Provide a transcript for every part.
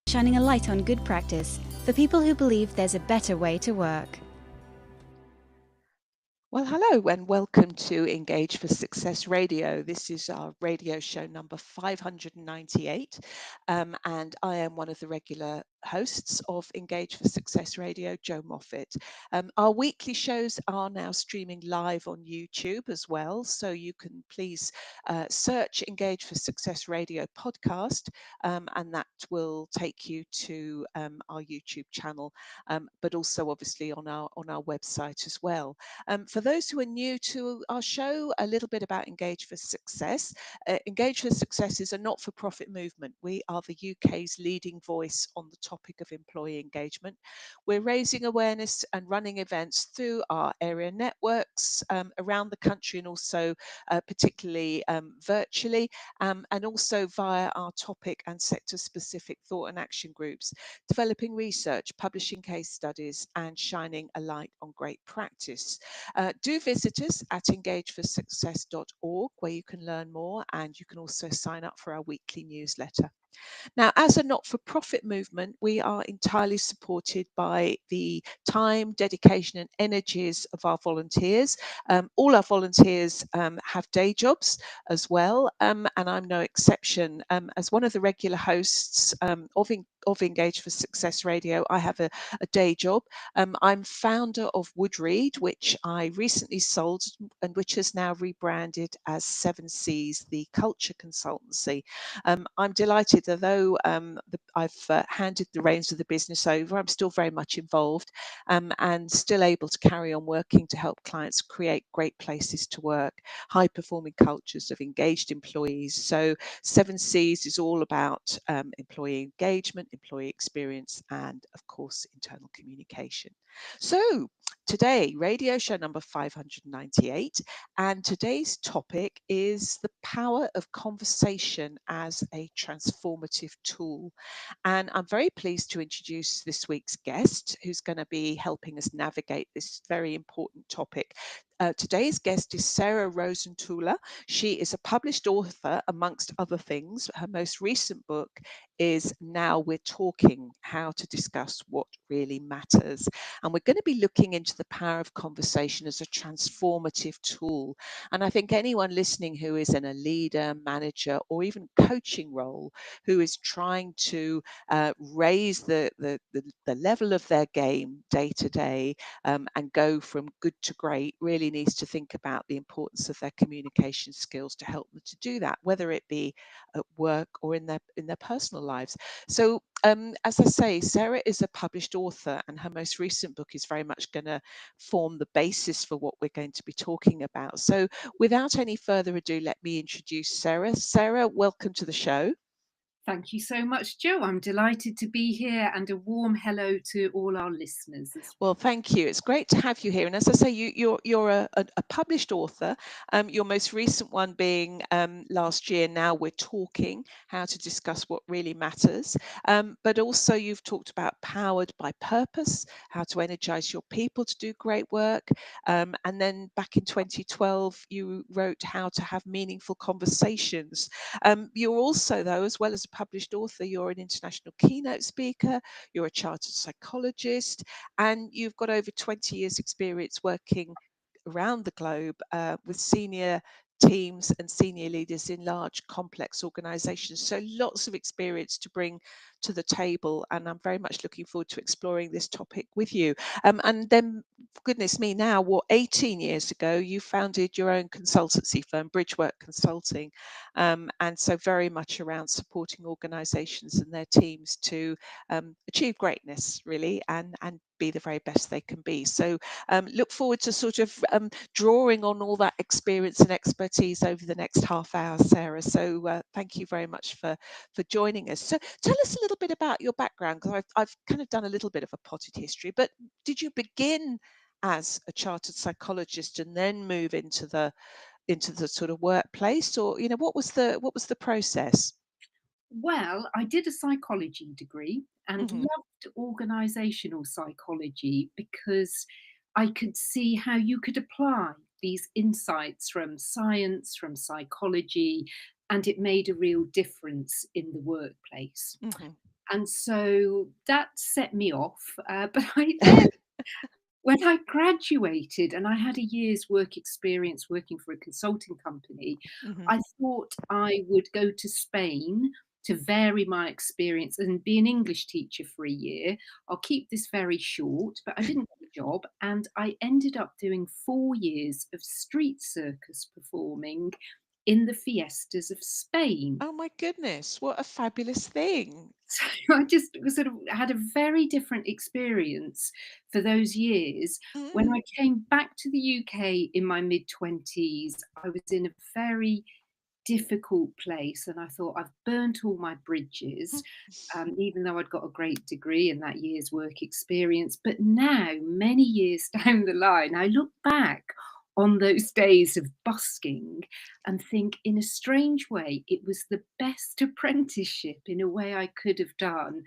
shining a light on good practice for people who believe there's a better way to work. Well, hello and welcome to Engage for Success Radio. This is our radio show number 598, and I am one of the regular hosts of Engage for Success Radio, Jo Moffat. Our weekly shows are now streaming live on YouTube as well, so you can please search Engage for Success Radio podcast, and that will take you to our YouTube channel, but also obviously on our website as well. For those who are new to our show, a little bit about Engage for Success. Engage for Success is a not-for-profit movement. We are the UK's leading voice on the topic of employee engagement. We're raising awareness and running events through our area networks around the country, and also particularly virtually, and also via our topic and sector-specific thought and action groups, developing research, publishing case studies, and shining a light on great practice. Do visit us at engageforsuccess.org, where you can learn more, and you can also sign up for our weekly newsletter. Now, as a not-for-profit movement, we are entirely supported by the time, dedication and energies of our volunteers. All our volunteers have day jobs as well, and I'm no exception. As one of the regular hosts of Engage for Success Radio, I have a day job. I'm founder of Woodreed, which I recently sold and which has now rebranded as 7Cs, the culture consultancy. I'm delighted that though I've handed the reins of the business over, I'm still very much involved and still able to carry on working to help clients create great places to work, high performing cultures of engaged employees. So 7Cs is all about employee engagement, employee experience, and of course, internal communication. So today, radio show number 598, and today's topic is the power of conversation as a transformative tool. And I'm very pleased to introduce this week's guest, who's going to be helping us navigate this very important topic. Today's guest is Sarah Rozenthuler. She is a published author, amongst other things. Her most recent book is Now We're Talking, How to Discuss What Really Matters. And we're going to be looking into the power of conversation as a transformative tool. And I think anyone listening who is in a leader, manager, or even coaching role, who is trying to raise the level of their game day to day and go from good to great, really needs to think about the importance of their communication skills to help them to do that, whether it be at work or in their personal lives. So as I say, Sarah is a published author, and her most recent book is very much going to form the basis for what we're going to be talking about. So without any further ado, let me introduce Sarah. Sarah, welcome to the show. Thank you so much, Jo. I'm delighted to be here, and a warm hello to all our listeners as well. Well, thank you. It's great to have you here. And as I say, you're a published author. Your most recent one being last year. Now We're Talking, How to Discuss What Really Matters. But also you've talked about Powered by Purpose, how to energize your people to do great work. And then back in 2012, you wrote How to Have Meaningful Conversations. You're also, though, as well as a published author, you're an international keynote speaker, you're a chartered psychologist, and you've got over 20 years experience working around the globe with senior teams and senior leaders in large complex organizations, so lots of experience to bring to the table, and I'm very much looking forward to exploring this topic with you. And then, goodness me, now 18 years ago you founded your own consultancy firm, Bridgework Consulting, and so very much around supporting organizations and their teams to achieve greatness, really, and be the very best they can be. So look forward to sort of drawing on all that experience and expertise over the next half hour, Sarah. So thank you very much for joining us. So tell us a little bit about your background, because I've kind of done a little bit of a potted history, but did you begin as a chartered psychologist and then move into the sort of workplace, or what was the process? Well, I did a psychology degree and Hmm. loved organisational psychology because I could see how you could apply these insights from science, from psychology, and it made a real difference in the workplace. Hmm. And so that set me off. But I then, when I graduated and I had a year's work experience working for a consulting company, Hmm. I thought I would go to Spain to vary my experience and be an English teacher for a year. I'll keep this very short, but I didn't get the job. And I ended up doing 4 years of street circus performing in the fiestas of Spain. Oh my goodness, what a fabulous thing. So I just sort of had a very different experience for those years. When Mm. I came back to the UK in my mid-20s, I was in a very difficult place, and I thought, I've burnt all my bridges, even though I'd got a great degree and that year's work experience. But now, many years down the line, I look back on those days of busking and think, in a strange way, it was the best apprenticeship in a way I could have done,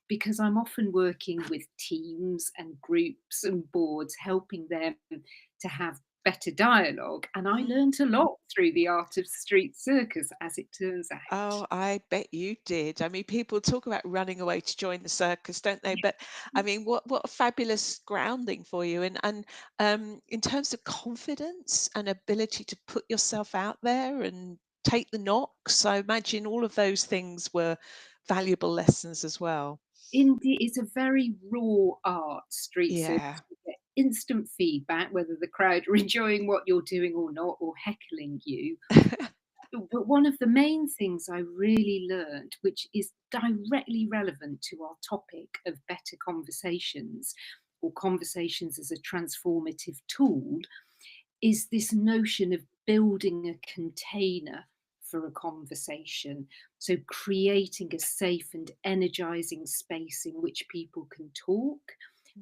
because I'm often working with teams and groups and boards, helping them to have better dialogue. And I Mm. learnt a lot through the art of street circus, as it turns out. Oh, I bet you did. I mean, people talk about running away to join the circus, don't they? But I mean, what a fabulous grounding for you. And in terms of confidence and ability to put yourself out there and take the knocks, I imagine all of those things were valuable lessons as well. Indeed, it's a very raw art, street Yeah. circus. You get instant feedback, whether the crowd are enjoying what you're doing or not, or heckling you. But one of the main things I really learned, which is directly relevant to our topic of better conversations, or conversations as a transformative tool, is this notion of building a container for a conversation. So, creating a safe and energizing space in which people can talk.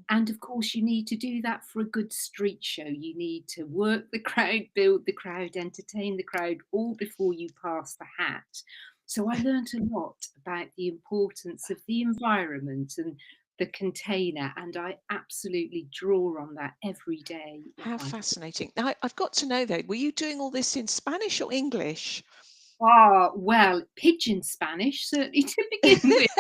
And of course, you need to do that for a good street show. You need to work the crowd, build the crowd, entertain the crowd, all before you pass the hat. So I learnt a lot about the importance of the environment and the container, and I absolutely draw on that every day in How my. fascinating. Now, I've got to know though, were you doing all this in Spanish or English? Ah, well, pidgin Spanish, certainly to begin with.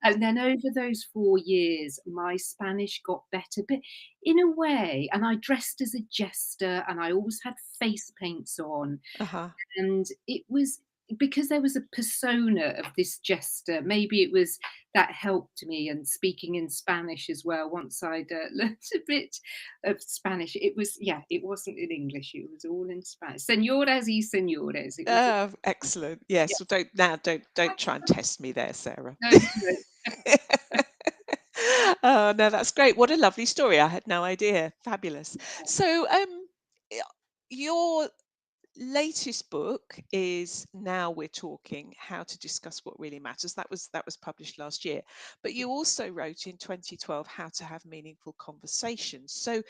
And then over those 4 years, my Spanish got better, but in a way, and I dressed as a jester and I always had face paints on. Uh-huh. And it was because there was a persona of this jester, maybe it was that helped me, and speaking in Spanish as well. Once I'd learnt a bit of Spanish, it was, yeah, it wasn't in English, it was all in Spanish. Señoras y señores, it was all, Oh, excellent. Yes. Well, don't try and test me there, Sarah. yeah, no, no. Oh no, that's great. What a lovely story. I had no idea. Fabulous. So, y- your latest book is Now We're Talking: How to Discuss What Really Matters. That was published last year. But you also wrote in 2012 How to Have Meaningful Conversations. So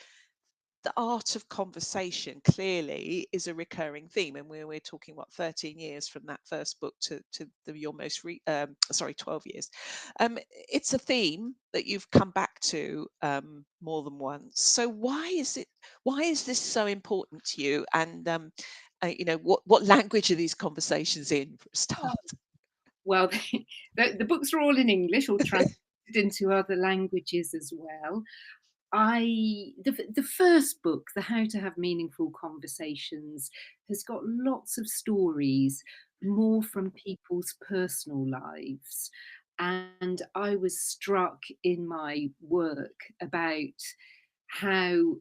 the art of conversation clearly is a recurring theme, and we're talking what, 13 years from that first book to your most 12 years. It's a theme that you've come back to more than once. So why is this so important to you? And what language are these conversations in, for a start? Well, the books are all in English or translated into other languages as well. The first book, the How to Have Meaningful Conversations, has got lots of stories, more from people's personal lives. And I was struck in my work about how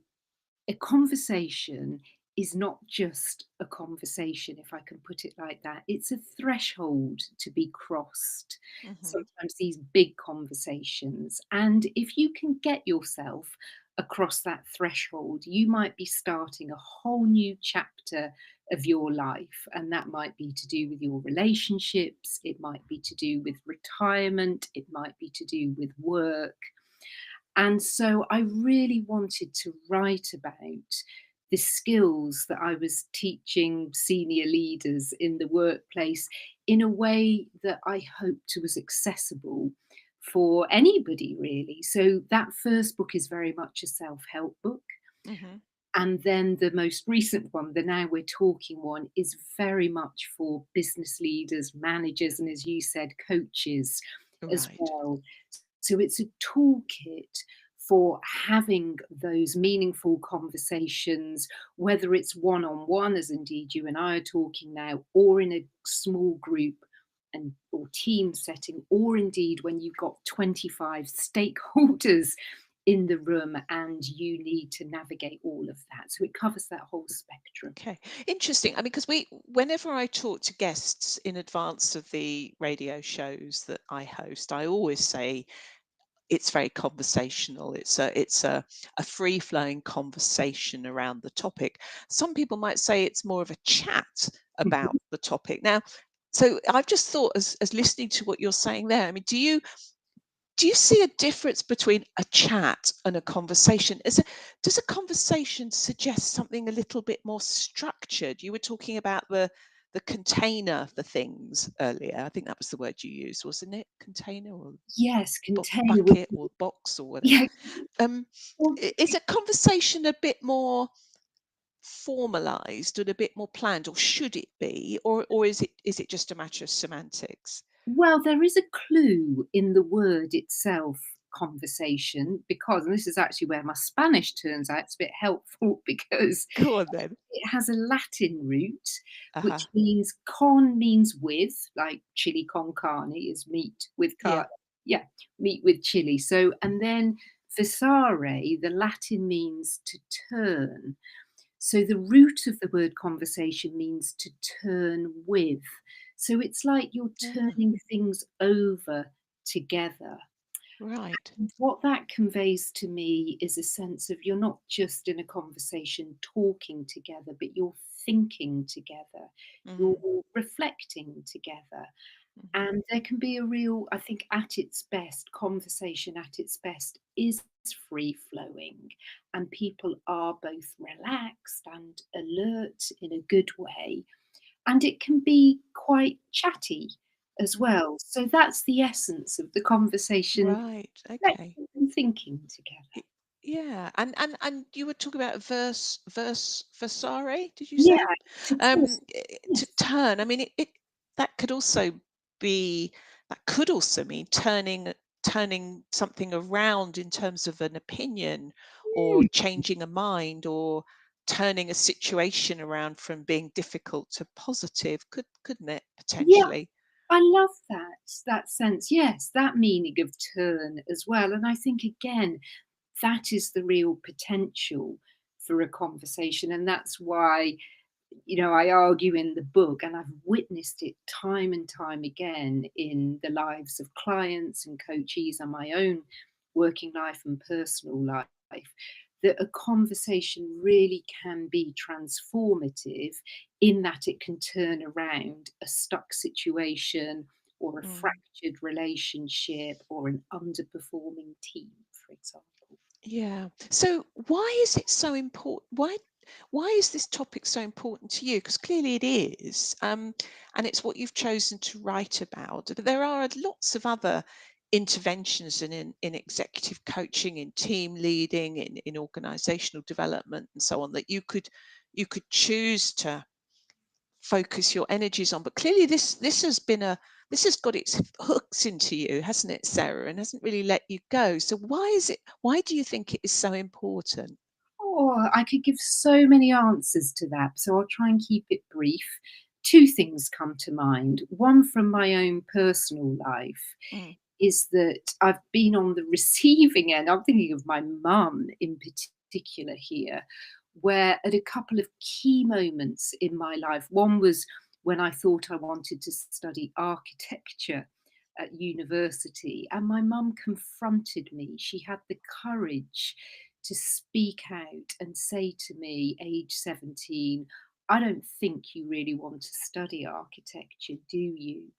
a conversation is not just a conversation, if I can put it like that. It's a threshold to be crossed, Hmm. sometimes these big conversations. And if you can get yourself across that threshold, you might be starting a whole new chapter of your life. And that might be to do with your relationships, it might be to do with retirement, it might be to do with work. And so I really wanted to write about the skills that I was teaching senior leaders in the workplace in a way that I hoped was accessible for anybody, really. So that first book is very much a self-help book. Hmm. And then the most recent one, the Now We're Talking one, is very much for business leaders, managers, and as you said, coaches, as Right. well. So it's a toolkit for having those meaningful conversations, whether it's one on one, as indeed you and I are talking now, or in a small group and or team setting, or indeed when you've got 25 stakeholders in the room and you need to navigate all of that. So it covers that whole spectrum. Okay, interesting. I mean, because whenever I talk to guests in advance of the radio shows that I host, I always say it's very conversational. It's a free flowing conversation around the topic. Some people might say it's more of a chat about the topic. Now, so I've just thought, as listening to what you're saying there, I mean, do you see a difference between a chat and a conversation? Does a conversation suggest something a little bit more structured? You were talking about the container for things earlier. I think that was the word you used, wasn't it? Container or Yes, container with bucket or box or whatever. yeah. Um, Well, is a conversation a bit more formalized and a bit more planned, or should it be, or is it just a matter of semantics? well, there is a clue in the word itself, conversation, because, and this is actually where my Spanish turns out it's a bit helpful because Go on then. it has a Latin root, Uh-huh. which means con means with, like chili con carne is meat with Yeah. yeah, meat with chili. So, and then versare, the Latin means to turn. So the root of the word conversation means to turn with. So it's like you're Ah, turning things over together. right. And what that conveys to me is a sense of you're not just in a conversation talking together, but you're thinking together, Mm, you're reflecting together. mhm. And there can be a real, I think, at its best, conversation at its best is free flowing. And people are both relaxed and alert in a good way. And it can be quite chatty as Mhm. well. So that's the essence of the conversation, Right. Okay. reflecting and thinking together. Y- Yeah. And you were talking about versare, did you Yeah, say? to twist. To Yes. turn. I mean, it that could also be that could also mean turning something around in terms of an opinion, or Mm, changing a mind, or turning a situation around from being difficult to positive. Couldn't it yeah, potentially? I love that sense. Yes, that meaning of turn as well. And I think again, that is the real potential for a conversation. And that's why, I argue in the book, and I've witnessed it time and time again in the lives of clients and coachees and my own working life and personal life, that a conversation really can be transformative in that it can turn around a stuck situation or a Mm. fractured relationship or an underperforming team, for example. Yeah. So why is it so important? Why is this topic so important to you? Because clearly it is, and it's what you've chosen to write about. But there are lots of other interventions in executive coaching, in team leading, in organizational development, and so on, that you could choose to focus your energies on. But clearly this has got its hooks into you, hasn't it, Sarah, and hasn't really let you go. So why do you think it is so important? Oh, I could give so many answers to that, so I'll try and keep it brief. Two things come to mind. One from my own personal life Mm, is that I've been on the receiving end. I'm thinking of my mum in particular here, where at a couple of key moments in my life, one was when I thought I wanted to study architecture at university, and my mum confronted me. She had the courage to speak out and say to me, age 17, I don't think you really want to study architecture, do you?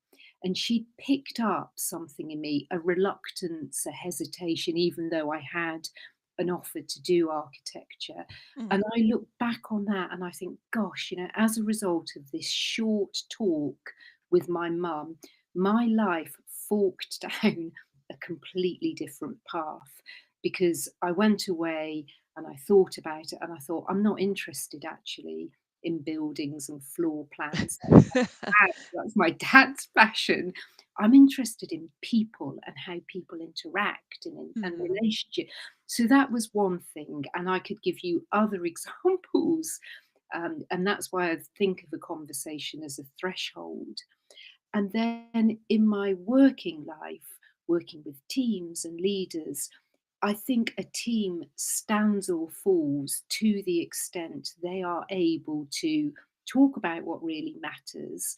And she picked up something in me, a reluctance, a hesitation, even though I had an offer to do architecture. mm, And I look back on that and I think, gosh, as a result of this short talk with my mum, my life forked down a completely different path because I went away and I thought about it and I thought, I'm not interested actually in buildings and floor plans. That's my dad's passion. I'm interested in people and how people interact and Mm, relationship. So that was one thing, and I could give you other examples. And that's why I think of a conversation as a threshold. And then in my working life, working with teams and leaders, I think a team stands or falls to the extent they are able to talk about what really matters,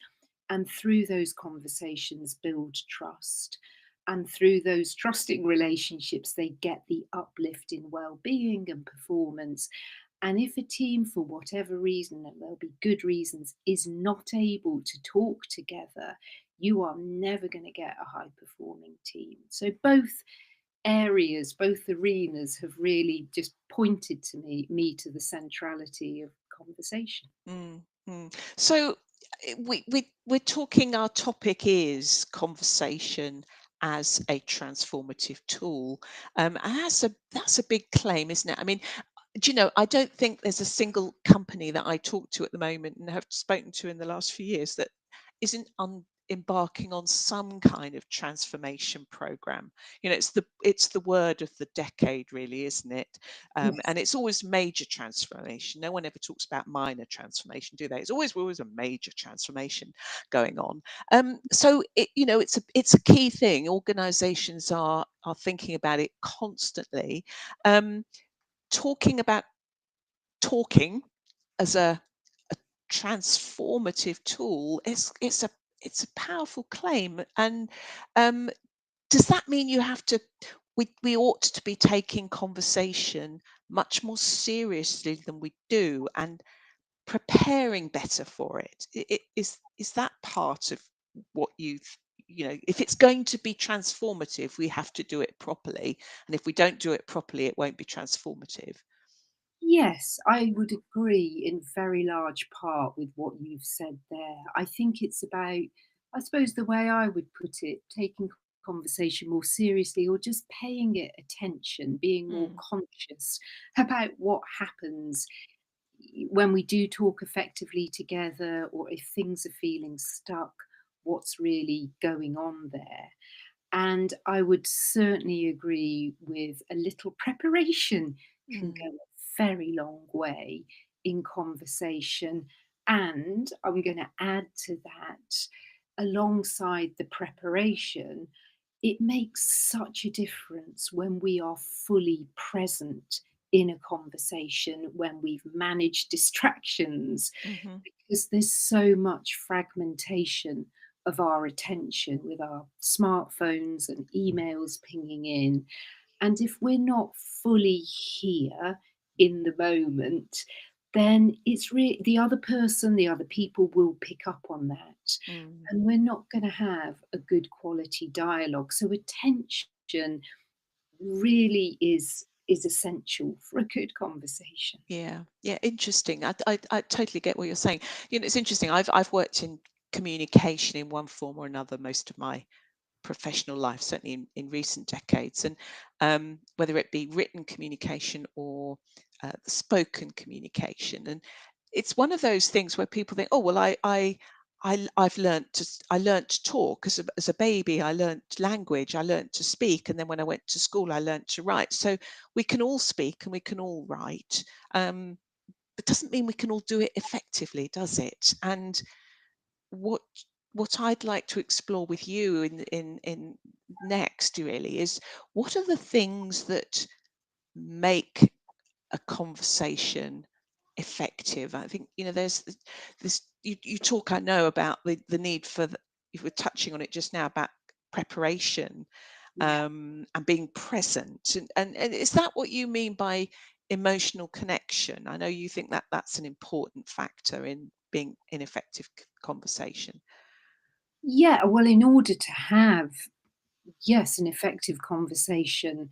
and through those conversations build trust. And through those trusting relationships, they get the uplift in well-being and performance. And if a team, for whatever reason, and there'll be good reasons, is not able to talk together, you are never going to get a high performing team. So both areas, both arenas have really just pointed to me to the centrality of conversation. mm, mm. So we're talking, our topic is conversation as a transformative tool. And that's a big claim, isn't it? I mean, do you know, I don't think there's a single company that I talk to at the moment and have spoken to in the last few years that isn't embarking on some kind of transformation program. You know, it's the word of the decade, really, isn't it? Yes. And it's always major transformation. No one ever talks about minor transformation, do they? It's always a major transformation going on. So you know, it's a key thing. Organizations are thinking about it constantly. Um, talking about talking as a transformative tool, it's a powerful claim. And um, does that mean you have to, we ought to be taking conversation much more seriously than we do, and preparing better for it? Is that part of what you know, if it's going to be transformative, we have to do it properly, and if we don't do it properly, it won't be transformative. Yes, I would agree in very large part with what you've said there. I think it's about, I suppose the way I would put it, taking conversation more seriously or just paying it attention, being more Mm, conscious about what happens when we do talk effectively together, or if things are feeling stuck, what's really going on there. And I would certainly agree with a little preparation can go mm, a very long way in conversation. And I'm going to add to that, alongside the preparation, it makes such a difference when we are fully present in a conversation, when we've managed distractions, mhm. because there's so much fragmentation of our attention with our smartphones and emails pinging in. And if we're not fully here in the moment, then it's really the other person, the other people will pick up on that. Mm. And we're not going to have a good quality dialogue. So attention really is essential for a good conversation. Yeah, yeah, interesting. I totally get what you're saying. You know, it's interesting. I've worked in communication in one form or another most of my professional life, certainly in recent decades, and whether it be written communication or spoken communication. And it's one of those things where people think, oh well, I've learned I learned to talk as a baby. I learned language. I learned to speak, and then when I went to school, I learned to write. So we can all speak and we can all write. Um, but doesn't mean we can all do it effectively, does it? And what what I'd like to explore with you in next really is, what are the things that make a conversation effective? I think, you know, there's this, you talk, I know, about the need for you were touching on it just now about preparation, Yeah. and being present, and is that what you mean by emotional connection? I know you think that that's an important factor in being in effective conversation. Yeah, well, in order to have, yes, an effective conversation,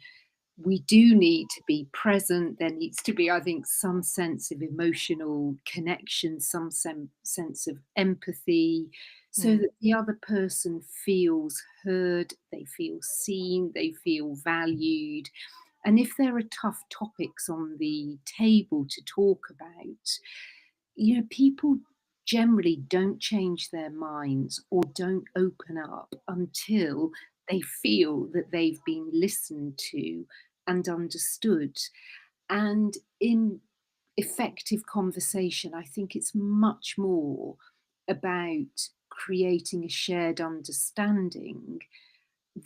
we do need to be present. There needs to be, I think, some sense of emotional connection, some sense of empathy, so Mm, that the other person feels heard, they feel seen, they feel valued. And if there are tough topics on the table to talk about, people generally don't change their minds or don't open up until they feel that they've been listened to and understood. And in effective conversation, I think it's much more about creating a shared understanding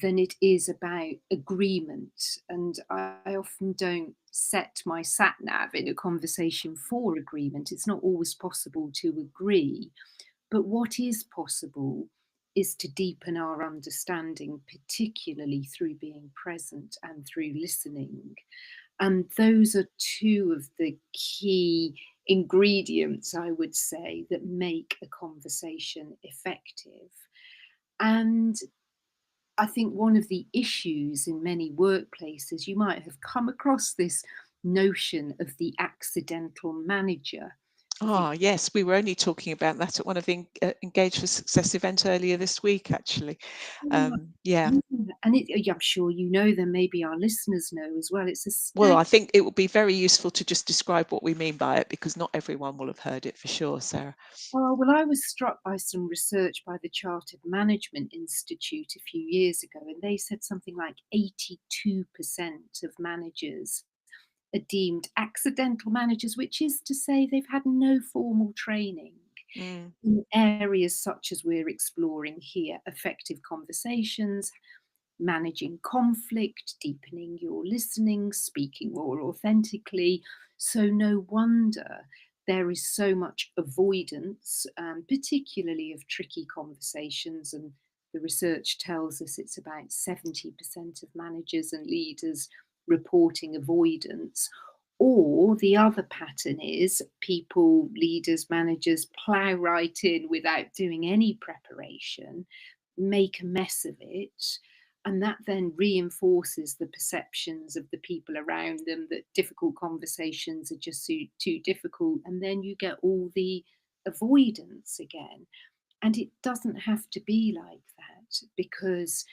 than it is about agreement. And I often don't set my sat nav in a conversation for agreement. It's not always possible to agree. But what is possible is to deepen our understanding, particularly through being present and through listening. And those are two of the key ingredients, I would say, that make a conversation effective. And I think one of the issues in many workplaces, you might have come across this notion of the accidental manager. I think, Ah, yes, we were only talking about that at one of the Engage for Success event earlier this week, actually. "Oh, Yeah. and I'm sure you know them, maybe our listeners know as well. It's a Well, state. I think it would be very useful to just describe what we mean by it, because not everyone will have heard it for sure, Sarah. Oh, well, I was struck by some research by the Chartered Management Institute a few years ago, and they said something like 82% of managers are deemed accidental managers, which is to say they've had no formal training Mm, in areas such as we're exploring here: effective conversations, managing conflict, deepening your listening, speaking more authentically. So, no wonder there is so much avoidance, particularly of tricky conversations. And the research tells us it's about 70% of managers and leaders reporting avoidance. Or the other pattern is people, leaders, managers plough right in without doing any preparation, make a mess of it, and that then reinforces the perceptions of the people around them that difficult conversations are just too difficult. And then you get all the avoidance again. And it doesn't have to be like that, because,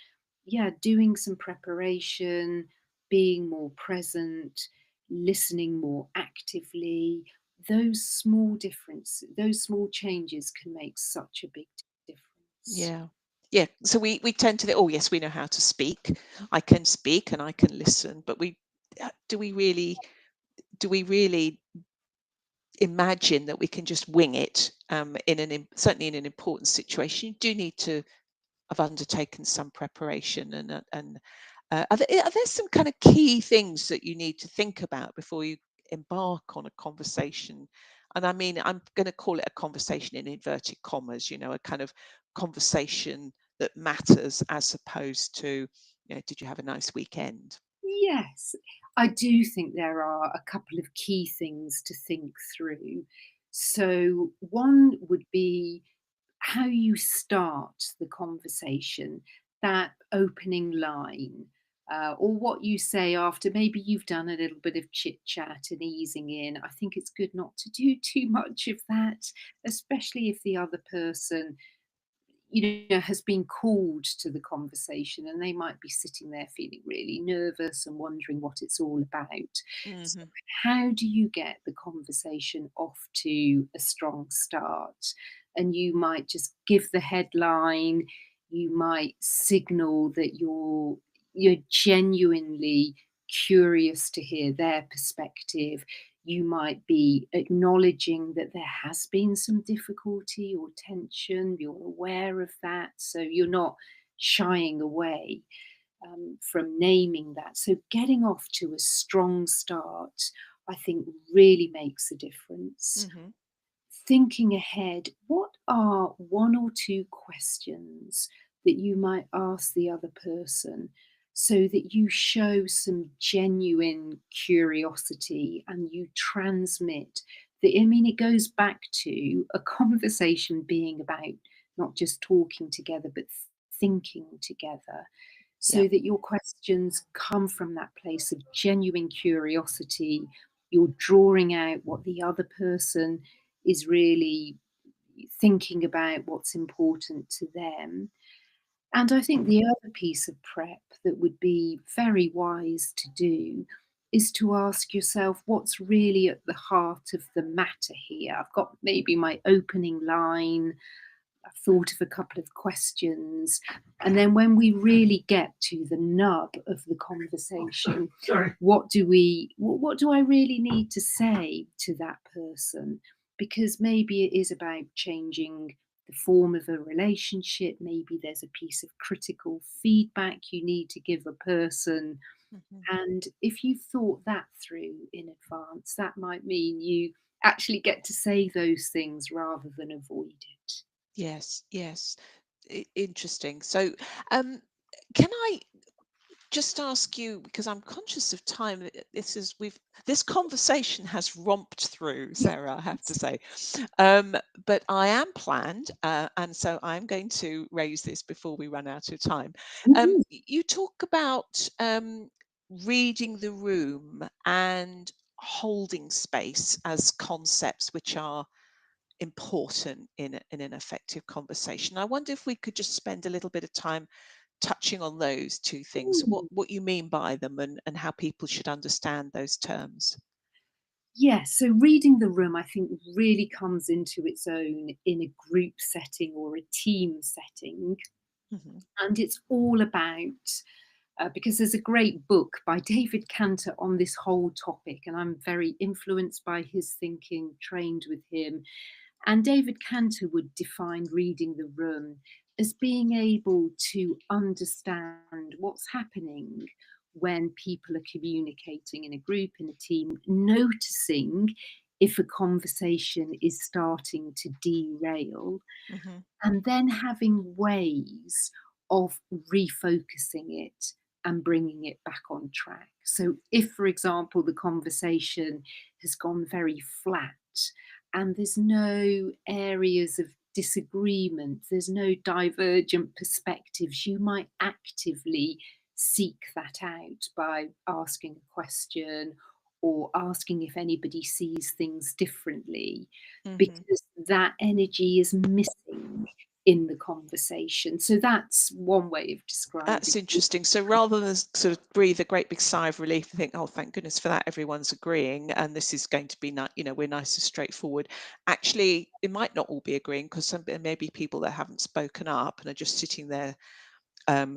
yeah, doing some preparation, being more present, listening more actively, those small changes can make such a big difference. yeah. Yeah. So we tend to think, oh yes, we know how to speak. I can speak and I can listen, but do we really do we really imagine that we can just wing it, certainly in an important situation? You do need to have undertaken some preparation, and are there some kind of key things that you need to think about before you embark on a conversation? And I mean, I'm going to call it a conversation in inverted commas, a kind of conversation that matters, as opposed to, did you have a nice weekend? Yes, I do think there are a couple of key things to think through. So, one would be how you start the conversation, that opening line, or what you say after maybe you've done a little bit of chit chat and easing in. I think it's good not to do too much of that, especially if the other person, has been called to the conversation and they might be sitting there feeling really nervous and wondering what it's all about. So, Hmm. how do you get the conversation off to a strong start? And you might just give the headline, you might signal that you're genuinely curious to hear their perspective. You might be acknowledging that there has been some difficulty or tension. You're aware of that. So you're not shying away from naming that. So getting off to a strong start, I think, really makes a difference. Hmm. Thinking ahead, what are one or two questions that you might ask the other person so that you show some genuine curiosity and you transmit the, I mean, it goes back to a conversation being about not just talking together, but thinking together, Yeah. so that your questions come from that place of genuine curiosity. You're drawing out what the other person is really thinking about, what's important to them. And I think the other piece of prep that would be very wise to do is to ask yourself what's really at the heart of the matter here. I've got maybe my opening line, I've thought of a couple of questions, and then when we really get to the nub of the conversation, what do I really need to say to that person? Because maybe it is about changing the form of a relationship, maybe there's a piece of critical feedback you need to give a person. Mhm. And if you thought that through in advance, that might mean you actually get to say those things rather than avoid it. Yes, yes. Interesting. So, um, can I just ask you, because I'm conscious of time, this conversation has romped through, Sarah, I have to say. But I am planned, and so I'm going to raise this before we run out of time. Mhm. You talk about reading the room and holding space as concepts which are important in an effective conversation. I wonder if we could just spend a little bit of time touching on those two things, Mm. what you mean by them, and how people should understand those terms. Yes, so reading the room, I think, really comes into its own in a group setting or a team setting. Hmm. And it's all about, because there's a great book by David Cantor on this whole topic, and I'm very influenced by his thinking, trained with him. And David Cantor would define reading the room as being able to understand what's happening when people are communicating in a group, in a team, noticing if a conversation is starting to derail, Hmm. and then having ways of refocusing it and bringing it back on track. So, if, for example, the conversation has gone very flat and there's no areas of disagreement, there's no divergent perspectives, you might actively seek that out by asking a question or asking if anybody sees things differently, Hmm. because that energy is missing in the conversation. So that's one way of describing That's it. interesting. So rather than sort of breathe a great big sigh of relief and think, oh, thank goodness for that, everyone's agreeing, and this is going to be not, we're nice and straightforward. Actually, it might not all be agreeing, because there may be people that haven't spoken up and are just sitting there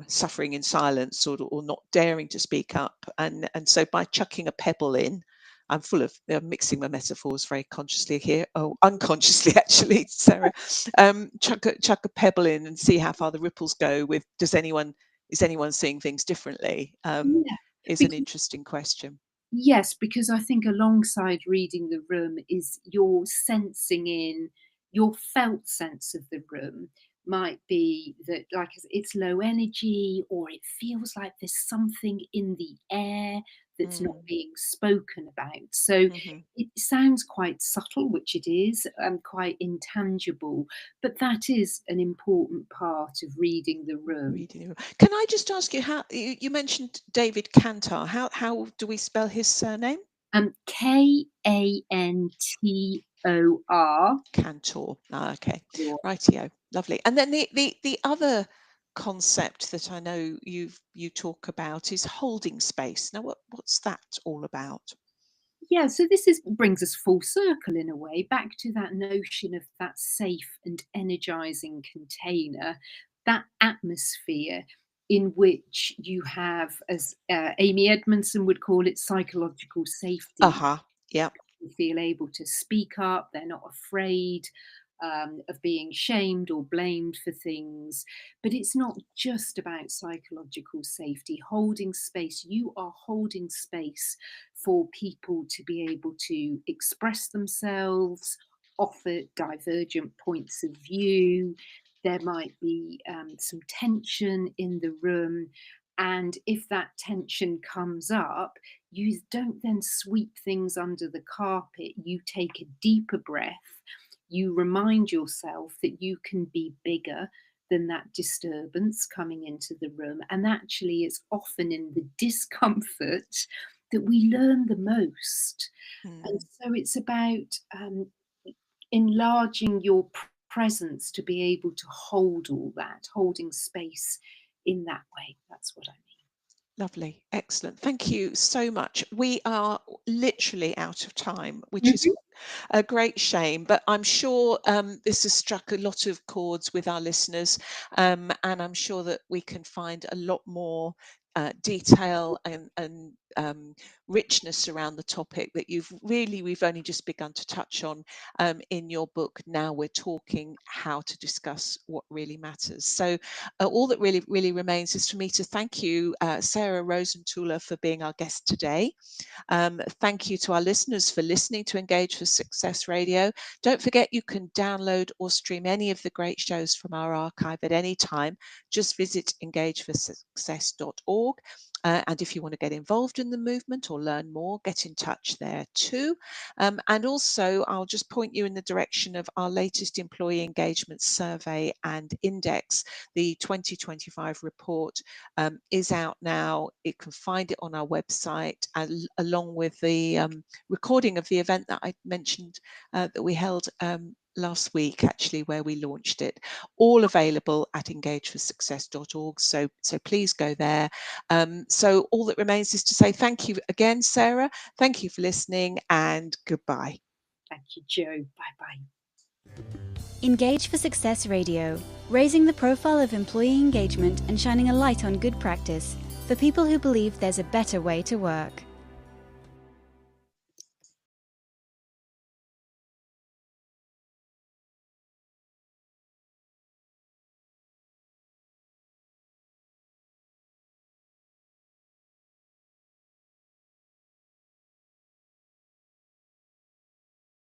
suffering in silence, or not daring to speak up. And so by chucking a pebble in, I'm full of mixing my metaphors very consciously here. Oh, unconsciously actually, Sarah. Chuck a pebble in and see how far the ripples go. Is anyone seeing things differently? Yeah, Is an because interesting question. yes, because I think alongside reading the room is your sensing in, your felt sense of the room might be that, like, it's low energy, or it feels like there's something in the air that's not Mm, being spoken about. So mhm. it sounds quite subtle, which it is, quite intangible, but that is an important part of reading the room. Reading the room. Can I just ask you, how you mentioned David Cantor? How do we spell his surname? Kantor. Cantor. Ah, okay. Rightio. Lovely. And then the other concept that I know you talk about is holding space. Now, what's that all about? Yeah, so this is brings us full circle in a way back to that notion of that safe and energizing container, that atmosphere in which you have, as Amy Edmondson would call it, psychological safety. Uh-huh. Yeah. Feel able to speak up, they're not afraid of being shamed or blamed for things. But it's not just about psychological safety. Holding space, you are holding space for people to be able to express themselves, offer divergent points of view. There might be some tension in the room. And if that tension comes up, you don't then sweep things under the carpet. You take a deeper breath. You remind yourself that you can be bigger than that disturbance coming into the room. And actually, it's often in the discomfort that we learn the most. And Mm. so it's about enlarging your presence to be able to hold all that, holding space in that way. That's what I mean. Lovely. Excellent. Thank you so much. We are literally out of time, which is a great shame, but I'm sure this has struck a lot of chords with our listeners, and I'm sure that we can find a lot more detail and richness around the topic that we've only just begun to touch on in your book. Now we're talking how to discuss what really matters. So all that really remains is for me to thank you, Sarah Rozenthuler, for being our guest today. Thank you to our listeners for listening to Engage for Success Radio. Don't forget you can download or stream any of the great shows from our archive at any time. Just visit engageforsuccess.org. And if you want to get involved in the movement or learn more, get in touch there too. And also, I'll just point you in the direction of our latest employee engagement survey and index. The 2025 report is out now. You can find it on our website, along with the recording of the event that I mentioned that we held last week, actually, where we launched it, all available at engageforsuccess.org. So please go there. So all that remains is to say thank you again, Sarah. Thank you for listening, and goodbye. Thank you, Jo. Bye-bye. Engage for Success Radio, raising the profile of employee engagement and shining a light on good practice for people who believe there's a better way to work.